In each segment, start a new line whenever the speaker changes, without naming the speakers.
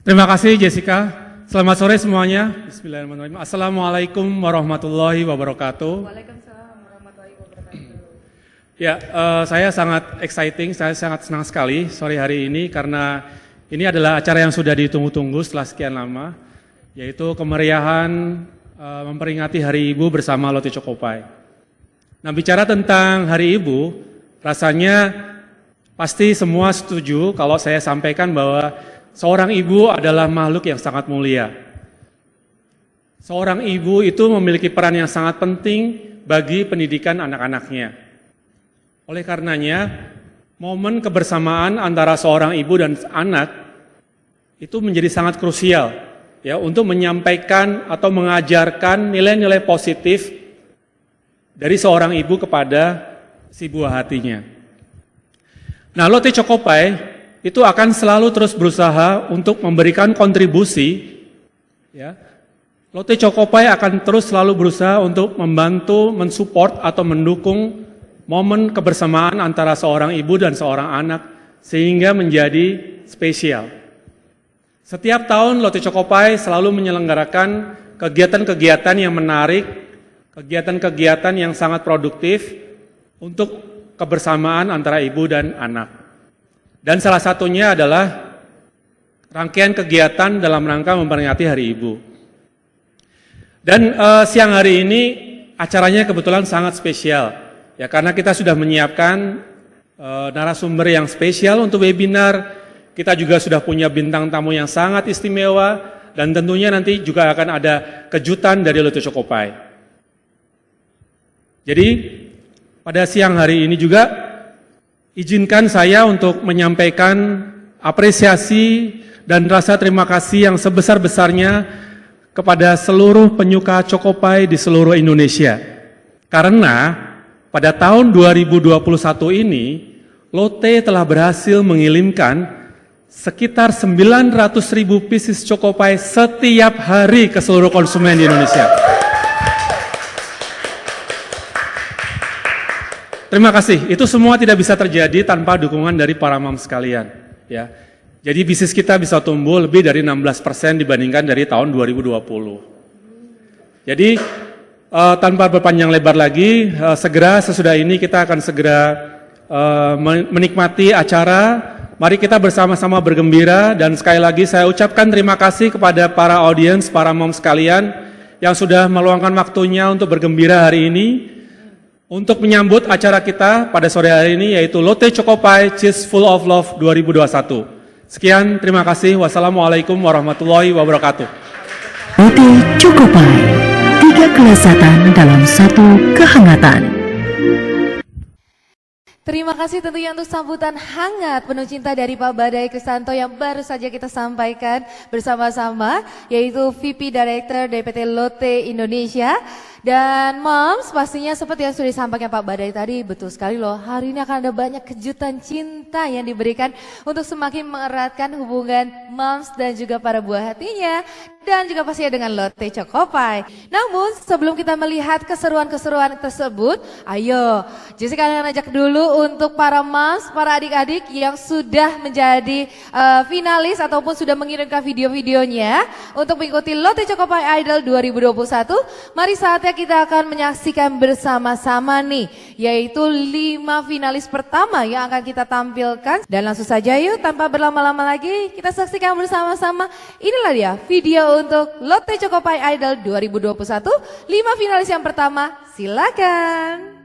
Terima kasih Jessica. Selamat sore semuanya. Bismillahirrahmanirrahim. Assalamualaikum warahmatullahi wabarakatuh.
Waalaikumsalam warahmatullahi wabarakatuh.
Ya, saya sangat exciting, saya sangat senang sekali sore hari ini karena ini adalah acara yang sudah ditunggu-tunggu setelah sekian lama, yaitu kemeriahan memperingati Hari Ibu bersama Lotte Chokopai. Nah, bicara tentang Hari Ibu, rasanya pasti semua setuju kalau saya sampaikan bahwa seorang ibu adalah makhluk yang sangat mulia. Seorang ibu itu memiliki peran yang sangat penting bagi pendidikan anak-anaknya. Oleh karenanya, momen kebersamaan antara seorang ibu dan anak itu menjadi sangat krusial ya untuk menyampaikan atau mengajarkan nilai-nilai positif dari seorang ibu kepada si buah hatinya. Nah, Lotte Chokopai itu akan selalu terus berusaha untuk memberikan kontribusi, ya. Lotte Chokopai akan terus selalu berusaha untuk membantu, mensupport atau mendukung momen kebersamaan antara seorang ibu dan seorang anak sehingga menjadi spesial. Setiap tahun Lotte Chokopai selalu menyelenggarakan kegiatan-kegiatan yang menarik, kegiatan-kegiatan yang sangat produktif untuk kebersamaan antara ibu dan anak. Dan salah satunya adalah rangkaian kegiatan dalam rangka memperingati Hari Ibu. Dan siang hari ini acaranya kebetulan sangat spesial, ya karena kita sudah menyiapkan narasumber yang spesial untuk webinar. Kita juga sudah punya bintang tamu yang sangat istimewa dan tentunya nanti juga akan ada kejutan dari Lotte Chokopai. Jadi pada siang hari ini juga izinkan saya untuk menyampaikan apresiasi dan rasa terima kasih yang sebesar-besarnya kepada seluruh penyuka Chokopai di seluruh Indonesia. Karena pada tahun 2021 ini, Lotte telah berhasil mengirimkan sekitar 900.000 pieces Chokopai setiap hari ke seluruh konsumen di Indonesia. Terima kasih. Itu semua tidak bisa terjadi tanpa dukungan dari para mom sekalian. Ya, jadi bisnis kita bisa tumbuh lebih dari 16% dibandingkan dari tahun 2020. Jadi tanpa berpanjang lebar lagi, segera sesudah ini kita akan segera menikmati acara. Mari kita bersama-sama bergembira dan sekali lagi saya ucapkan terima kasih kepada para audiens, para mom sekalian yang sudah meluangkan waktunya untuk bergembira hari ini. Untuk menyambut acara kita pada sore hari ini yaitu Lotte Chokopai Cheese Full of Love 2021. Sekian, terima kasih. Wassalamualaikum warahmatullahi wabarakatuh.
Lotte Chokopai, 3 kelezatan dalam 1 kehangatan.
Terima kasih tentunya untuk sambutan hangat penuh cinta dari Pak Badai Kristanto yang baru saja kita sampaikan bersama-sama, yaitu VP Director DPT Lotte Indonesia. Dan Moms, pastinya seperti yang sudah disampaikan Pak Badai tadi, betul sekali loh, hari ini akan ada banyak kejutan cinta yang diberikan untuk semakin mengeratkan hubungan Moms dan juga para buah hatinya, dan juga pastinya dengan Lotte Chokopai. Namun sebelum kita melihat keseruan-keseruan tersebut, ayo Jessica akan ajak dulu untuk para Moms, para adik-adik yang sudah menjadi finalis ataupun sudah mengirimkan video-videonya untuk mengikuti Lotte Chokopai Idol 2021. Mari saatnya kita akan menyaksikan bersama-sama nih, yaitu 5 finalis pertama yang akan kita tampilkan. Dan langsung saja yuk, tanpa berlama-lama lagi, kita saksikan bersama-sama. Inilah dia video untuk Lotte Chokopai Idol 2021. 5 finalis yang pertama, silakan.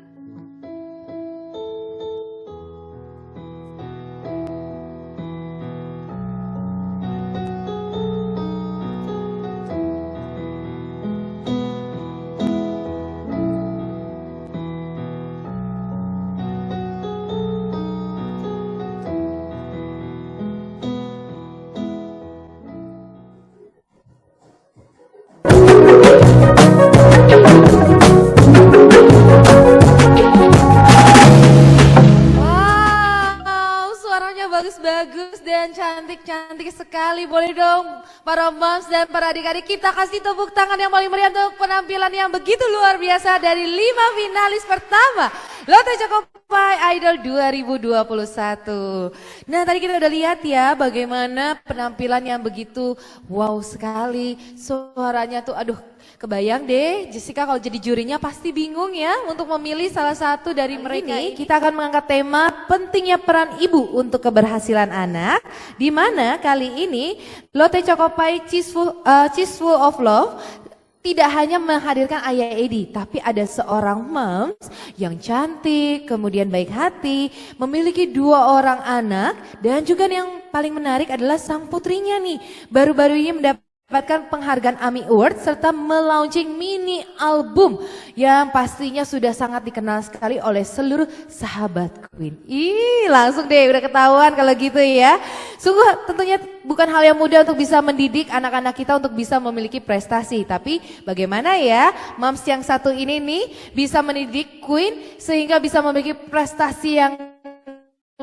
Bagus dan cantik-cantik sekali. Boleh dong para moms dan para adik-adik kita kasih tepuk tangan yang paling meriah untuk penampilan yang begitu luar biasa dari 5 finalis pertama Lotte Chokopai Idol 2021. Nah, tadi kita udah lihat ya bagaimana penampilan yang begitu wow sekali. Suaranya tuh aduh, kebayang deh Jessica kalau jadi jurinya pasti bingung ya untuk memilih salah satu dari mereka. Ini kita akan mengangkat tema pentingnya peran ibu untuk keberhasilan anak. Di mana kali ini Lotte Chokopai Cheeseful of Love tidak hanya menghadirkan Ayah Edi, tapi ada seorang moms yang cantik, kemudian baik hati, memiliki 2 orang anak, dan juga yang paling menarik adalah sang putrinya nih. Baru-baru ini mendapatkan penghargaan AMI Award serta melaunching mini album yang pastinya sudah sangat dikenal sekali oleh seluruh sahabat Queen. Ih, langsung deh udah ketahuan kalau gitu ya. Sungguh tentunya bukan hal yang mudah untuk bisa mendidik anak-anak kita untuk bisa memiliki prestasi. Tapi bagaimana ya moms yang satu ini nih bisa mendidik Queen sehingga bisa memiliki prestasi yang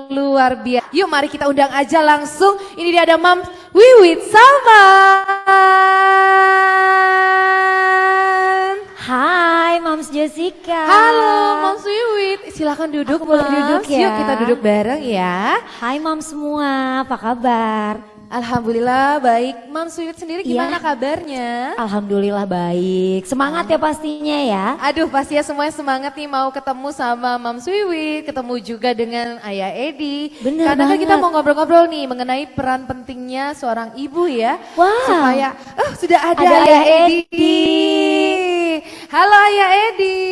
luar biasa. Yuk mari kita undang aja langsung. Ini dia ada Moms Wiwit Salman.
Hai Moms Jessica.
Halo Moms Wiwit, silakan duduk.
Aku boleh duduk ya?
Yuk kita duduk bareng ya.
Hai Moms semua, apa kabar?
Alhamdulillah baik. Moms Wiwit sendiri gimana
Iya.
kabarnya?
Alhamdulillah baik. Semangat ya pastinya ya.
Aduh pastinya semuanya semangat nih mau ketemu sama Moms Wiwit, ketemu juga dengan Ayah Edi.
Bener
Karena kan
banget.
kita mau ngobrol-ngobrol nih mengenai peran pentingnya seorang ibu ya.
Wah.
Supaya, sudah ada,
Ada
Ayah
Ayah
Edi. Halo Ayah Edi.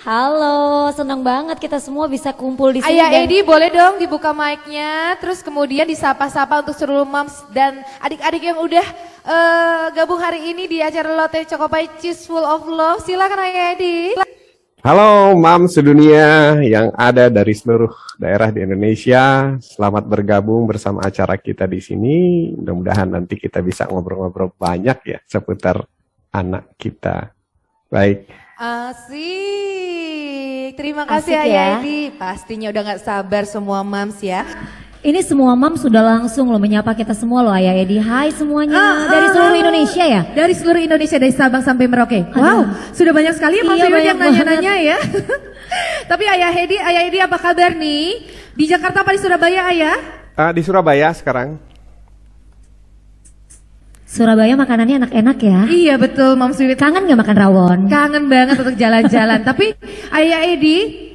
Halo, senang banget kita semua bisa kumpul di sini.
Ayah
dan-
Edi boleh dong dibuka mic-nya, terus kemudian disapa-sapa untuk seluruh moms dan adik-adik yang udah gabung hari ini di acara Lotte Chokopai Cheeseful of Love. Silakan Ayah Edi.
Halo Mams sedunia yang ada dari seluruh daerah di Indonesia. Selamat bergabung bersama acara kita di sini. Mudah-mudahan nanti kita bisa ngobrol-ngobrol banyak ya seputar anak kita. Baik.
Asik. Terima kasih
Asik
Ayah
ya.
Edi. Pastinya udah gak sabar semua moms ya.
Ini semua Moms sudah langsung loh menyapa kita semua loh Ayah Edi. Hai semuanya dari seluruh Indonesia ya.
Dari seluruh Indonesia, dari Sabang sampai Merauke. Wow, sudah banyak sekali ya Mas
Iya,
Wiwit yang
banyak
nanya-nanya ya. Tapi Ayah Edi apa kabar nih? Di Jakarta apa di Surabaya Ayah?
Di Surabaya sekarang.
Surabaya makanannya enak-enak ya.
Iya betul Moms Wiwit.
Kangen gak makan rawon?
Kangen banget untuk jalan-jalan. Tapi Ayah Edi,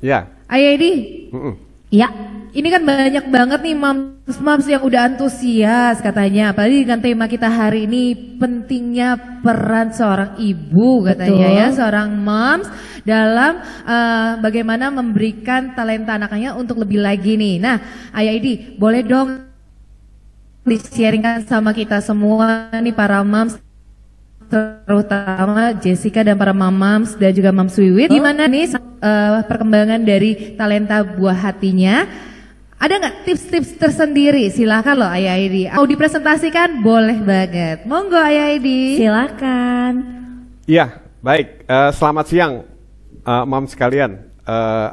Ya.
Mm-mm.
Iya.
Ini kan banyak banget nih moms yang udah antusias katanya. Apalagi dengan tema kita hari ini pentingnya peran seorang ibu katanya
Betul.
ya. Seorang moms dalam bagaimana memberikan talenta anaknya untuk lebih lagi nih. Nah Ayah Edi boleh dong di-sharingkan sama kita semua nih para moms, terutama Jessica dan para moms dan juga Moms Wiwit. Gimana nih perkembangan dari talenta buah hatinya? Ada nggak tips-tips tersendiri? Silakan loh Ayah Edi. Mau dipresentasikan? Boleh banget. Monggo Ayah Edi.
Silakan.
Iya, baik. Selamat siang Mams sekalian.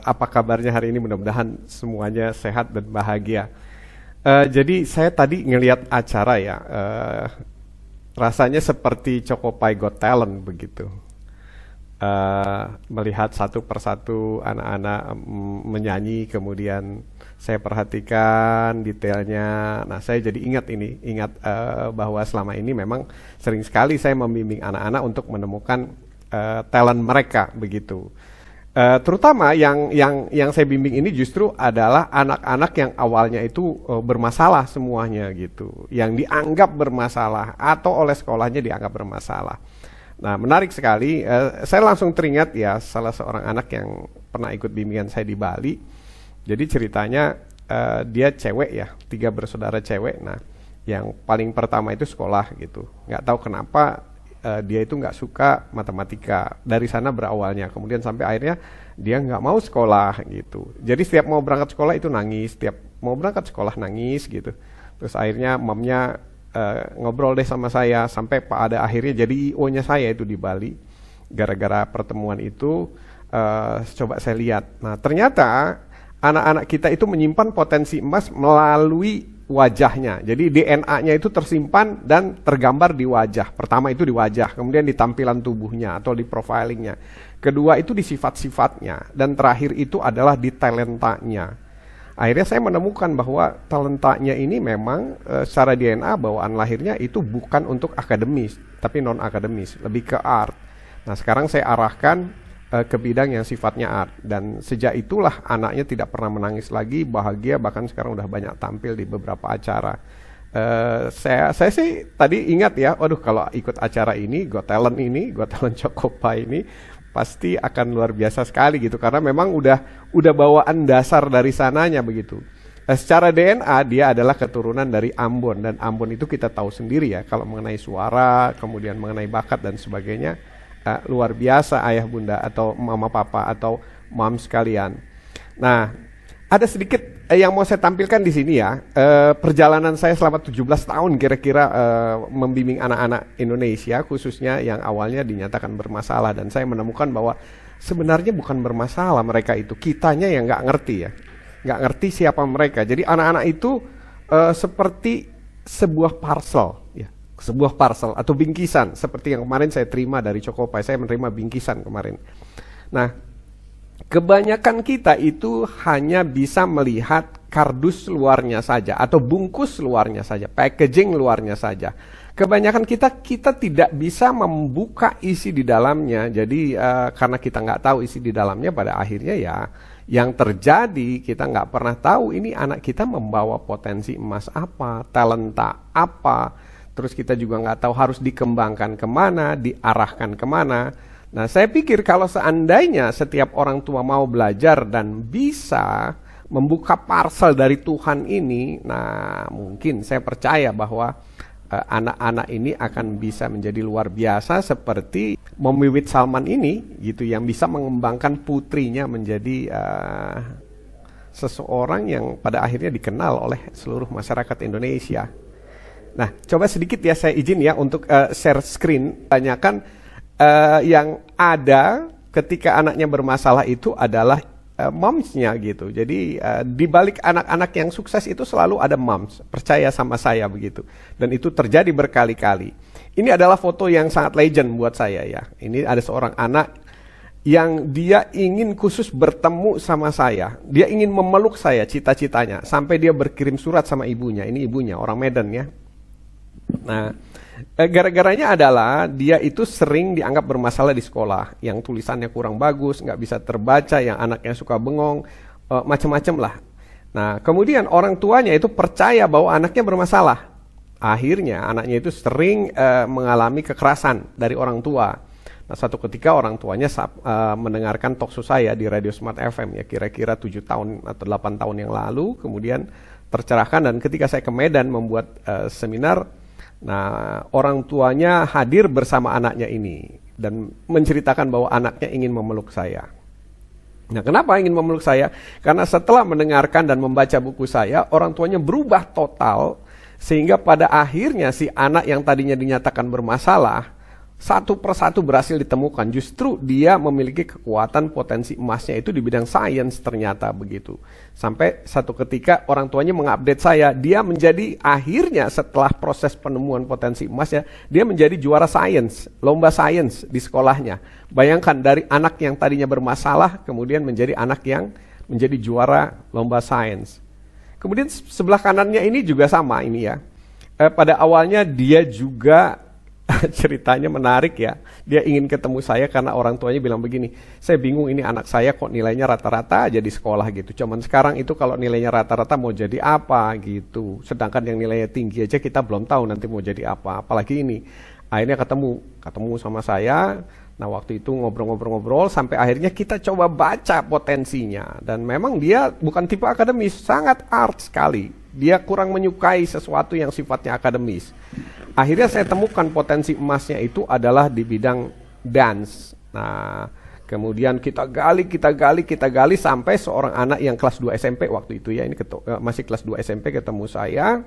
Apa kabarnya hari ini? Mudah-mudahan semuanya sehat dan bahagia. Jadi saya tadi ngelihat acara ya, rasanya seperti Chokopai Got Talent begitu. Melihat satu persatu anak-anak menyanyi, kemudian saya perhatikan detailnya. Nah saya jadi ingat bahwa selama ini memang sering sekali saya membimbing anak-anak untuk menemukan talent mereka begitu. Terutama yang saya bimbing ini justru adalah anak-anak yang awalnya itu bermasalah semuanya gitu, yang dianggap bermasalah atau oleh sekolahnya dianggap bermasalah. Nah menarik sekali, saya langsung teringat ya salah seorang anak yang pernah ikut bimbingan saya di Bali. Jadi ceritanya dia cewek ya, 3 bersaudara cewek. Nah yang paling pertama itu sekolah gitu, nggak tahu kenapa. Dia itu nggak suka matematika, dari sana berawalnya, kemudian sampai akhirnya dia nggak mau sekolah gitu. Jadi setiap mau berangkat sekolah itu nangis, setiap mau berangkat sekolah nangis gitu. Terus akhirnya mamnya ngobrol deh sama saya, sampai pada akhirnya jadi IO-nya saya itu di Bali. Gara-gara pertemuan itu coba saya lihat, nah ternyata anak-anak kita itu menyimpan potensi emas melalui wajahnya. Jadi DNA-nya itu tersimpan dan tergambar di wajah. Pertama itu di wajah, kemudian di tampilan tubuhnya atau di profilingnya. Kedua itu di sifat-sifatnya, dan terakhir itu adalah di talentanya. Akhirnya saya menemukan bahwa talentanya ini memang secara DNA bawaan lahirnya itu bukan untuk akademis, tapi non-akademis, lebih ke art. Nah sekarang saya arahkan ke bidang yang sifatnya art, dan sejak itulah anaknya tidak pernah menangis lagi, bahagia, bahkan sekarang udah banyak tampil di beberapa acara. Saya sih tadi ingat ya, waduh kalau ikut acara ini, Got Talent Chokopai ini pasti akan luar biasa sekali gitu, karena memang udah bawaan dasar dari sananya begitu. Secara DNA dia adalah keturunan dari Ambon, dan Ambon itu kita tahu sendiri ya kalau mengenai suara, kemudian mengenai bakat dan sebagainya. Luar biasa ayah bunda atau mama papa atau mom sekalian. Nah, ada sedikit yang mau saya tampilkan di sini ya. Perjalanan saya selama 17 tahun kira-kira membimbing anak-anak Indonesia, khususnya yang awalnya dinyatakan bermasalah, dan saya menemukan bahwa sebenarnya bukan bermasalah mereka itu, kitanya yang nggak ngerti ya, nggak ngerti siapa mereka. Jadi anak-anak itu seperti sebuah parcel ya. Sebuah parcel atau bingkisan, seperti yang kemarin saya terima dari Chokopai, saya menerima bingkisan kemarin. Nah, kebanyakan kita itu hanya bisa melihat kardus luarnya saja atau bungkus luarnya saja, packaging luarnya saja. Kebanyakan kita tidak bisa membuka isi di dalamnya. Jadi karena kita nggak tahu isi di dalamnya, pada akhirnya ya yang terjadi kita nggak pernah tahu ini anak kita membawa potensi emas apa, talenta apa. Terus kita juga nggak tahu harus dikembangkan kemana, diarahkan kemana. Nah saya pikir kalau seandainya setiap orang tua mau belajar dan bisa membuka parcel dari Tuhan ini, nah mungkin saya percaya bahwa anak-anak ini akan bisa menjadi luar biasa seperti Mom Wiwit Salman ini gitu, yang bisa mengembangkan putrinya menjadi seseorang yang pada akhirnya dikenal oleh seluruh masyarakat Indonesia. Nah, coba sedikit ya saya izin ya untuk share screen. Tanyakan yang ada ketika anaknya bermasalah itu adalah momsnya gitu. Jadi di balik anak-anak yang sukses itu selalu ada moms. Percaya sama saya begitu. Dan itu terjadi berkali-kali. Ini adalah foto yang sangat legend buat saya ya. Ini ada seorang anak yang dia ingin khusus bertemu sama saya. Dia ingin memeluk saya, cita-citanya. Sampai dia berkirim surat sama ibunya. Ini ibunya, orang Medan ya. Nah, gara-garanya adalah dia itu sering dianggap bermasalah di sekolah, yang tulisannya kurang bagus, nggak bisa terbaca, yang anaknya suka bengong, macam-macam lah. Nah, kemudian orang tuanya itu percaya bahwa anaknya bermasalah. Akhirnya anaknya itu sering mengalami kekerasan dari orang tua. Nah, satu ketika orang tuanya mendengarkan talkshow saya di Radio Smart FM ya, kira-kira 7 tahun atau 8 tahun yang lalu, kemudian tercerahkan, dan ketika saya ke Medan membuat seminar, nah, orang tuanya hadir bersama anaknya ini dan menceritakan bahwa anaknya ingin memeluk saya. Nah, kenapa ingin memeluk saya? Karena setelah mendengarkan dan membaca buku saya, orang tuanya berubah total, sehingga pada akhirnya si anak yang tadinya dinyatakan bermasalah, satu persatu berhasil ditemukan. Justru dia memiliki kekuatan potensi emasnya itu di bidang sains ternyata begitu. Sampai satu ketika orang tuanya mengupdate saya, dia menjadi akhirnya setelah proses penemuan potensi emasnya, dia menjadi juara sains, lomba sains di sekolahnya. Bayangkan dari anak yang tadinya bermasalah, kemudian menjadi anak yang menjadi juara lomba sains. Kemudian sebelah kanannya ini juga sama ini ya. Pada awalnya dia juga ceritanya menarik ya. Dia ingin ketemu saya karena orang tuanya bilang begini, saya bingung ini anak saya kok nilainya rata-rata aja di sekolah gitu. Cuman sekarang itu kalau nilainya rata-rata mau jadi apa gitu. Sedangkan yang nilainya tinggi aja kita belum tahu nanti mau jadi apa. Apalagi ini. Akhirnya ketemu sama saya. Nah waktu itu ngobrol-ngobrol sampai akhirnya kita coba baca potensinya. Dan memang dia bukan tipe akademis, sangat art sekali. Dia kurang menyukai sesuatu yang sifatnya akademis. Akhirnya saya temukan potensi emasnya itu adalah di bidang dance. Nah, kemudian kita gali sampai seorang anak yang kelas 2 SMP waktu itu ya, ini masih kelas 2 SMP ketemu saya.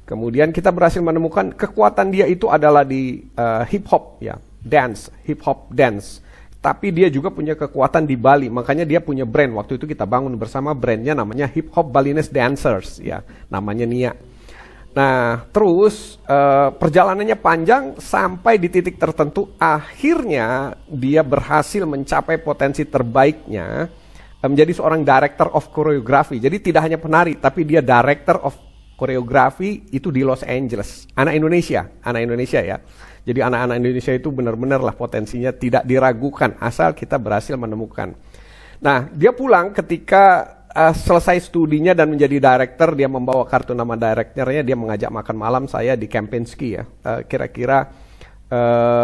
Kemudian kita berhasil menemukan kekuatan dia itu adalah di hip hop ya, dance, hip hop dance. Tapi dia juga punya kekuatan di Bali, makanya dia punya brand. Waktu itu kita bangun bersama brandnya namanya Hip Hop Balinese Dancers ya, namanya Nia. Nah, terus perjalanannya panjang sampai di titik tertentu, akhirnya dia berhasil mencapai potensi terbaiknya menjadi seorang director of choreography. Jadi tidak hanya penari, tapi dia director of choreography itu di Los Angeles. Anak Indonesia ya. Jadi anak-anak Indonesia itu benar-benar lah potensinya tidak diragukan asal kita berhasil menemukan. Nah, dia pulang ketika selesai studinya dan menjadi director, dia membawa kartu nama directornya, dia mengajak makan malam saya di Kempinski ya, kira-kira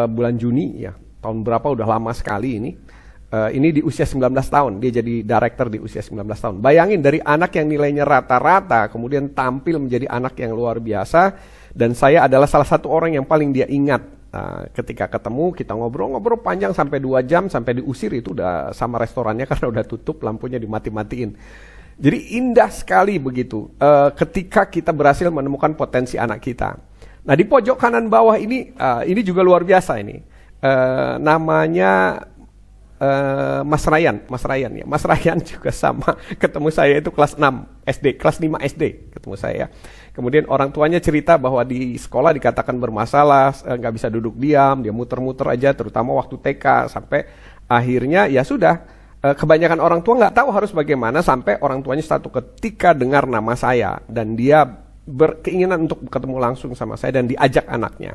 bulan Juni ya, tahun berapa, udah lama sekali ini. Ini di usia 19 tahun, dia jadi director di usia 19 tahun. Bayangin dari anak yang nilainya rata-rata, kemudian tampil menjadi anak yang luar biasa, dan saya adalah salah satu orang yang paling dia ingat. Ketika ketemu, kita ngobrol-ngobrol panjang sampai 2 jam, sampai diusir itu udah sama restorannya karena udah tutup, lampunya dimati-matiin. Jadi indah sekali begitu ketika kita berhasil menemukan potensi anak kita. Nah, di pojok kanan bawah ini juga luar biasa ini. Namanya Mas Ryan ya. Mas Ryan juga sama, ketemu saya itu kelas 6 SD, kelas 5 SD ketemu saya. Kemudian orang tuanya cerita bahwa di sekolah dikatakan bermasalah, nggak bisa duduk diam, dia muter-muter aja, terutama waktu TK, sampai akhirnya ya sudah, kebanyakan orang tua nggak tahu harus bagaimana, sampai orang tuanya satu ketika dengar nama saya dan dia berkeinginan untuk ketemu langsung sama saya dan diajak anaknya.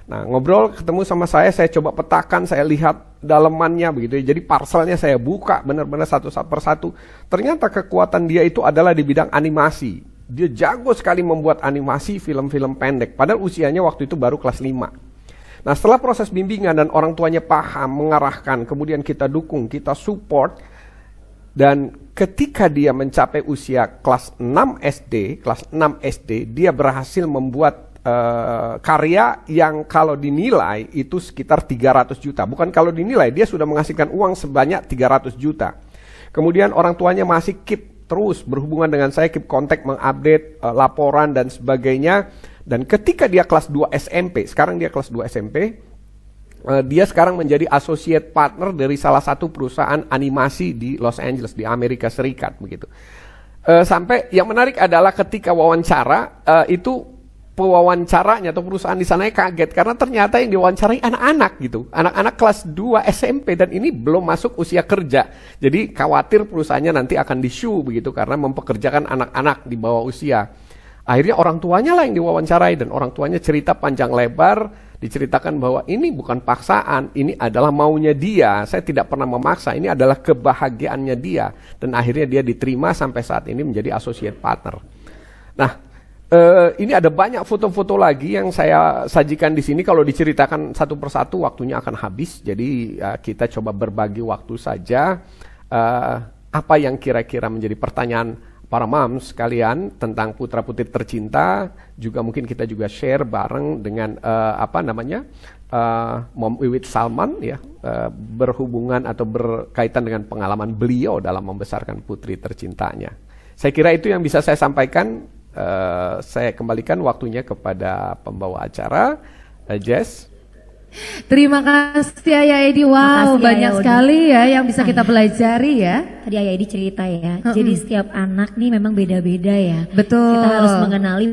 Nah, ngobrol, ketemu sama saya coba petakan, saya lihat dalemannya begitu ya. Jadi parselnya saya buka benar-benar satu persatu. Ternyata kekuatan dia itu adalah di bidang animasi. Dia jago sekali membuat animasi film-film pendek. Padahal usianya waktu itu baru kelas 5. Nah, setelah proses bimbingan dan orang tuanya paham, mengarahkan, kemudian kita dukung, kita support. Dan ketika dia mencapai usia kelas 6 SD, dia berhasil membuat karya yang kalau dinilai itu sekitar 300 juta. Bukan kalau dinilai, dia sudah menghasilkan uang sebanyak 300 juta. Kemudian orang tuanya masih keep terus berhubungan dengan saya, keep kontak, mengupdate laporan dan sebagainya. Dan ketika dia kelas 2 SMP, sekarang dia kelas 2 SMP, dia sekarang menjadi associate partner dari salah satu perusahaan animasi di Los Angeles, di Amerika Serikat begitu. Sampai yang menarik adalah ketika wawancara, itu pewawancaranya atau perusahaan di sana kaget karena ternyata yang diwawancarai anak-anak gitu, anak-anak kelas 2 SMP, dan ini belum masuk usia kerja. Jadi khawatir perusahaannya nanti akan di-sue begitu karena mempekerjakan anak-anak di bawah usia. Akhirnya orang tuanya lah yang diwawancarai, dan orang tuanya cerita panjang lebar, diceritakan bahwa ini bukan paksaan, ini adalah maunya dia, saya tidak pernah memaksa, ini adalah kebahagiaannya dia, dan akhirnya dia diterima sampai saat ini menjadi associate partner. Nah, ini ada banyak foto-foto lagi yang saya sajikan di sini. Kalau diceritakan satu persatu waktunya akan habis. Jadi kita coba berbagi waktu saja. Apa yang kira-kira menjadi pertanyaan para moms sekalian tentang putra-putri tercinta. Juga mungkin kita juga share bareng dengan Mom Wiwit Salman ya, berhubungan atau berkaitan dengan pengalaman beliau dalam membesarkan putri tercintanya. Saya kira itu yang bisa saya sampaikan. Saya kembalikan waktunya kepada pembawa acara, Jess.
Terima kasih Ayah Edi. Wow, banyak sekali ya yang bisa kita pelajari ya.
Tadi Ayah Edi cerita ya, jadi setiap anak nih memang beda-beda ya.
Betul.
Kita harus mengenali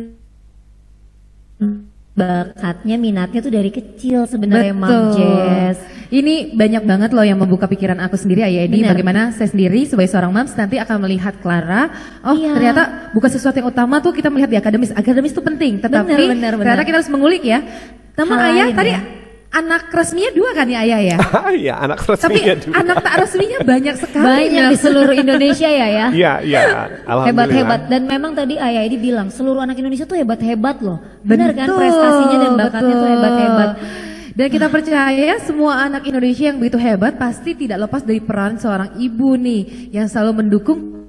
bakatnya, minatnya tuh dari kecil sebenarnya, Mam Jess.
Ini banyak banget loh yang membuka pikiran aku sendiri Ayah Edi. Bagaimana saya sendiri sebagai seorang moms nanti akan melihat Clara, ternyata bukan sesuatu yang utama tuh kita melihat di akademis. Akademis itu penting, tetapi ternyata kita harus mengulik ya. Namun Ayah tadi anak resminya 2 kan ya Ayah ya?
Iya, anak resminya 2.
Tapi anak tak resminya banyak sekali.
Banyak di seluruh Indonesia ya.
Iya, alhamdulillah.
Hebat-hebat. Dan memang tadi Ayah Edi bilang seluruh anak Indonesia tuh hebat-hebat loh. Benar kan, prestasinya dan bakatnya tuh hebat-hebat.
Dan kita percaya semua anak Indonesia yang begitu hebat pasti tidak lepas dari peran seorang ibu nih yang selalu mendukung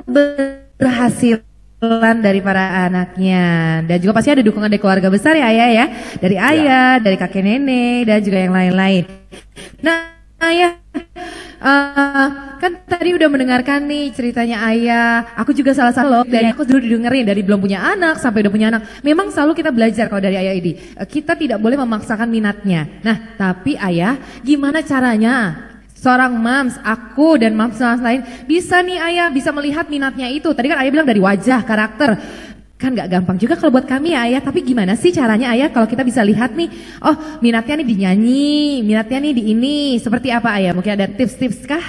keberhasilan dari para anaknya. Dan juga pasti ada dukungan dari keluarga besar ya Ayah ya. Dari ayah, dari kakek nenek, dan juga yang lain-lain. Nah Ayah, kan tadi udah mendengarkan nih ceritanya Ayah. Aku juga salah loh, dari aku dulu didengerin dari belum punya anak sampai udah punya anak. Memang selalu kita belajar kalau dari Ayah Edi. Kita tidak boleh memaksakan minatnya. Nah, tapi Ayah, gimana caranya
seorang moms, aku dan moms lain bisa nih ayah, bisa melihat minatnya itu. Tadi kan ayah bilang dari wajah, karakter. Kan gak gampang juga kalau buat kami ya ayah, tapi gimana sih caranya ayah kalau kita bisa lihat nih, oh minatnya nih di nyanyi, minatnya nih di ini, seperti apa ayah? Mungkin ada tips-tips kah?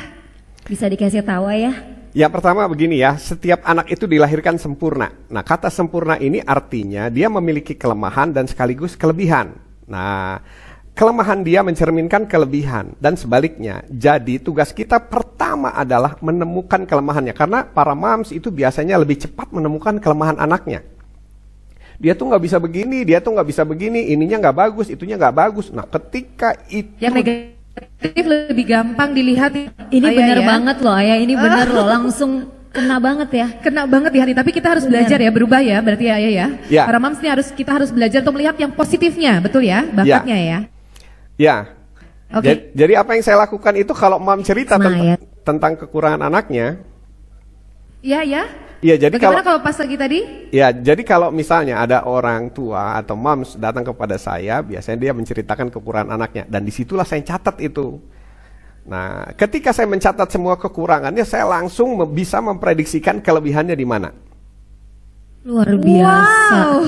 Bisa dikasih tahu ya?
Yang pertama begini ya, setiap anak itu dilahirkan sempurna. Nah, kata sempurna ini artinya dia memiliki kelemahan dan sekaligus kelebihan. Nah, kelemahan dia mencerminkan kelebihan dan sebaliknya. Jadi tugas kita pertama adalah menemukan kelemahannya. Karena para moms itu biasanya lebih cepat menemukan kelemahan anaknya. Dia tuh nggak bisa begini, dia tuh nggak bisa begini, ininya nggak bagus, itunya nggak bagus. Nah, ketika itu
Yang negatif lebih gampang dilihat.
Ini
ayah,
bener
ya.
banget loh ayah, ini bener loh, langsung kena banget ya.
Kena banget di hati, tapi kita harus belajar ya, berubah ya, berarti ya ayah ya.
Ya.
Para moms ini kita harus belajar untuk melihat yang positifnya, betul ya, bakatnya ya.
ya.
Oke.
Jadi apa yang saya lakukan itu kalau mom cerita
Semangat.
tentang kekurangan anaknya,
Ya, ya.
ya jadi
Bagaimana kalau pas lagi tadi?
ya, jadi kalau misalnya ada orang tua atau moms datang kepada saya, biasanya dia menceritakan kekurangan anaknya dan disitulah saya catat itu. Nah, ketika saya mencatat semua kekurangannya, saya langsung bisa memprediksikan kelebihannya di mana.
Luar biasa.
Wow.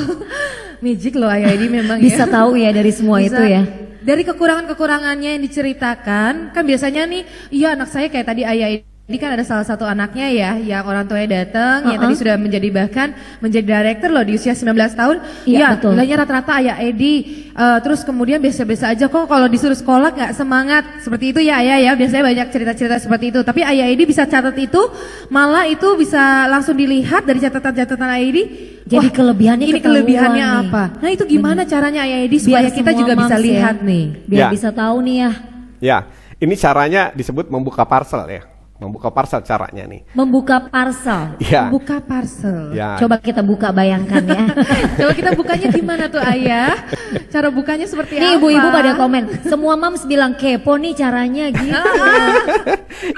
Magic loh ayah ini memang
Bisa
ya.
tahu ya dari semua
Bisa.
itu ya.
Dari kekurangan-kekurangannya yang diceritakan, kan biasanya nih, iya anak saya kayak tadi ayah ini kan ada salah satu anaknya ya, yang orang tuanya datang, yang tadi sudah menjadi bahkan menjadi director loh di usia 19 tahun.
Iya, betul.
Nilainya rata-rata ayah Edi, terus kemudian biasa-biasa aja kok kalau disuruh sekolah nggak semangat. Seperti itu ya ayah ya, biasanya banyak cerita-cerita seperti itu. Tapi ayah Edi bisa catat itu, malah itu bisa langsung dilihat dari catatan-catatan ayah Edi.
Jadi kelebihannya
ini
ketahuan
kelebihannya
nih.
apa? Nah itu gimana caranya ayah Edi supaya kita
semua
juga bisa
moms ya,
lihat nih.
Biar
Ya.
bisa tahu nih ya.
Ya, ini caranya disebut membuka parcel ya. Membuka parcel caranya nih.
Membuka parcel.
Ya.
Buka parcel.
Ya.
Coba kita buka, bayangkan ya.
Coba kita bukanya gimana tuh ayah? Cara bukanya seperti apa?
Nih ibu-ibu pada komen, semua moms bilang kepo nih caranya gitu.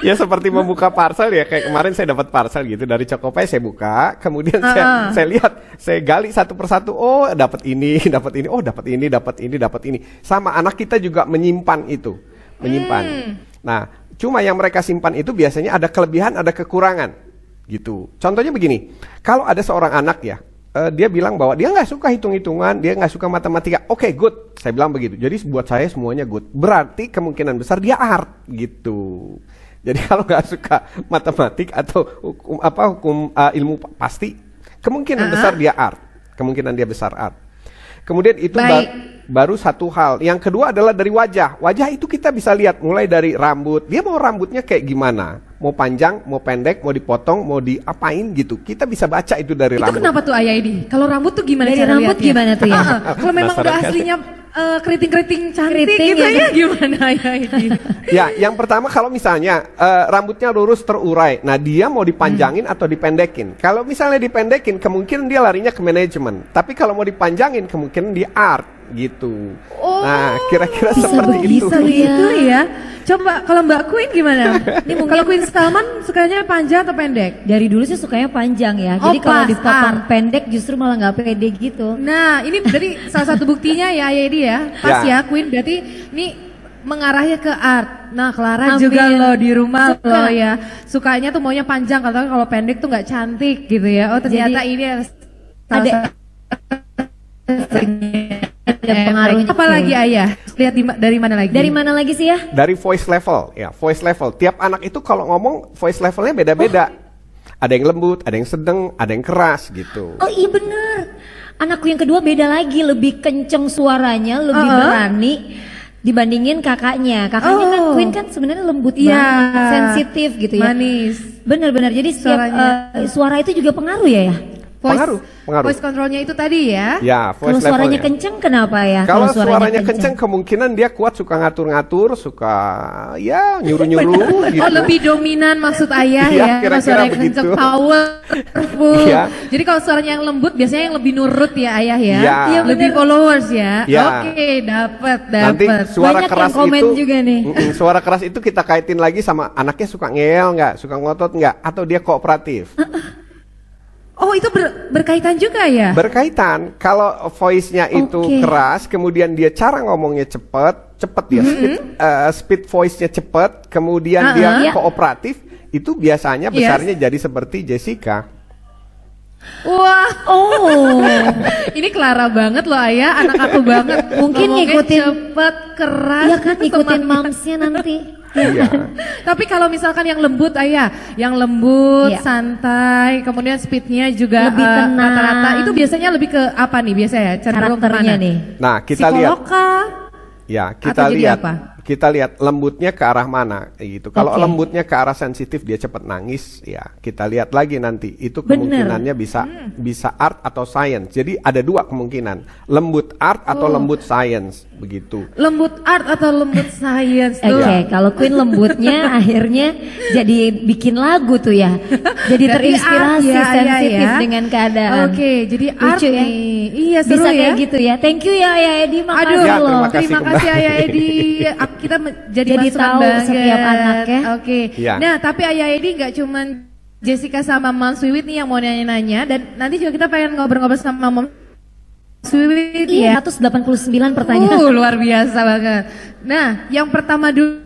Ya seperti membuka parcel ya, kayak kemarin saya dapat parcel gitu dari Cokopay, saya buka, kemudian saya lihat, saya gali satu persatu, oh dapat ini, oh dapat ini, dapat ini, dapat ini. Sama anak kita juga menyimpan itu, menyimpan. Nah, cuma yang mereka simpan itu biasanya ada kelebihan, ada kekurangan, gitu. Contohnya begini, kalau ada seorang anak ya, dia bilang bahwa dia nggak suka hitung-hitungan, dia nggak suka matematika. Oke, good, saya bilang begitu. Jadi buat saya semuanya good. Berarti kemungkinan besar dia art, gitu. Jadi kalau nggak suka matematik atau hukum ilmu pasti, kemungkinan besar dia art, kemungkinan dia besar art. Kemudian itu baru satu hal. Yang kedua adalah dari wajah. Wajah itu kita bisa lihat mulai dari rambut. Dia mau rambutnya kayak gimana? Mau panjang, mau pendek, mau dipotong, mau diapain gitu. Kita bisa baca itu dari
Itu
rambut.
kenapa tuh ayah Edi? Kalau rambut tuh gimana
Dari
cara
rambut
lihatnya?
gimana tuh ya?
Kalau memang udah
Penasaran kan?
aslinya keriting-keriting cantik
Keriting
gitu
ya.
ya gimana ayah Edi?
Ya, yang pertama kalau misalnya rambutnya lurus terurai, nah dia mau dipanjangin atau dipendekin. Kalau misalnya dipendekin, kemungkinan dia larinya ke manajemen. Tapi kalau mau dipanjangin, kemungkinan di art gitu. Nah, kira-kira seperti itu.
Bisa gitu ya. Coba kalau Mbak Queen gimana? Kalau Queen Salman sukanya panjang atau pendek?
Dari dulu sih sukanya panjang ya.
Oh,
Jadi kalau
pas,
dipotong pendek justru malah nggak pede gitu.
Nah, ini dari salah satu buktinya ya ayah Edi ya. Pas ya Queen berarti ini mengarahnya ke art. Nah, Clara
Amin.
juga loh di rumah
Suka.
loh ya. Sukanya tuh maunya panjang, kalau pendek tuh nggak cantik gitu ya. Oh, ternyata
Jadi,
ini
ada pengaruhnya.
Apa lagi ayah? Lihat dari mana lagi?
Dari mana lagi sih ya?
Dari voice level, ya voice level. Tiap anak itu kalau ngomong voice levelnya beda-beda. Ada yang lembut, ada yang sedang, ada yang keras gitu.
Oh iya bener. Anakku yang kedua beda lagi, lebih kenceng suaranya, lebih berani dibandingin kakaknya. Kakaknya kan Queen kan sebenarnya lembut banget, sensitif gitu ya.
Manis.
Bener-bener. Jadi setiap suara itu juga pengaruh ya ya.
Pengaruh.
Voice controlnya itu tadi ya.
Ya,
Kalau
voice
suaranya
levelnya.
kenceng kenapa ya?
Kalau suaranya kenceng, kemungkinan dia kuat, suka ngatur-ngatur, suka ya nyuruh-nyuruh gitu.
Oh, lebih dominan maksud ayah
Iya,
ya.
kira-kira
Kalau suaranya kenceng,
begitu.
powerful.
Iya.
Jadi kalau suaranya yang lembut biasanya yang lebih nurut ya ayah ya.
Iya.
Iya, lebih followers ya.
Iya.
Oke, dapat.
Nanti suara
Banyak yang
keras
komen
itu,
juga nih.
suara keras itu kita kaitin lagi sama anaknya suka ngeyel nggak, suka ngotot nggak, atau dia kooperatif.
Oh, itu berkaitan juga ya?
Berkaitan, kalau voice-nya itu
Oke.
keras, kemudian dia cara ngomongnya cepet, cepet dia, speed voice-nya cepet, kemudian dia kooperatif, itu biasanya besarnya jadi seperti Jessica.
Wah, ini Clara banget loh ayah, anak aku banget.
Mungkin
Ngomongnya
ngikutin
cepet, keras.
Iya kan, ikutin
semangat.
mamsnya nanti.
Iya.
Tapi kalau misalkan yang lembut ayah, yang lembut,
Iya.
santai, kemudian speednya juga
Lebih tenang.
rata-rata, itu biasanya lebih ke apa nih biasanya? Cenderung
Karakternya
kemana?
nih.
Nah, kita lihat.
Psikolog kah?
Ya,
Atau jadi apa?
kita lihat lembutnya ke arah mana gitu. Kalau
Oke.
lembutnya ke arah sensitif dia cepat nangis, ya kita lihat lagi nanti. Itu
Bener.
kemungkinannya bisa art atau science. Jadi ada dua kemungkinan, lembut art atau lembut science begitu.
Lembut art atau lembut science tuh?
Oke, kalau Queen lembutnya akhirnya jadi bikin lagu tuh ya. Jadi terinspirasi,
Jadi art ya,
sensitif
ya.
dengan keadaan.
Oke, jadi art
Lucu ya.
nih. Iya, seru
Bisa
ya.
kayak gitu ya. Thank you ya Ayah Edi, makasih
Aduh,
Ya,
loh.
terima
terima kasih Ayah Edi. Kita jadi
Jadi
masukan
tahu
banget.
setiap anak ya.
Oke.
Ya.
Nah, tapi Ayah Edi nggak cuman Jessica sama Mams Wiwit nih yang mau nanya-nanya, dan nanti juga kita pengen ngobrol-ngobrol sama Mams Wiwit
Iya,
ya.
189 pertanyaan.
Luar biasa banget. Nah, yang pertama dulu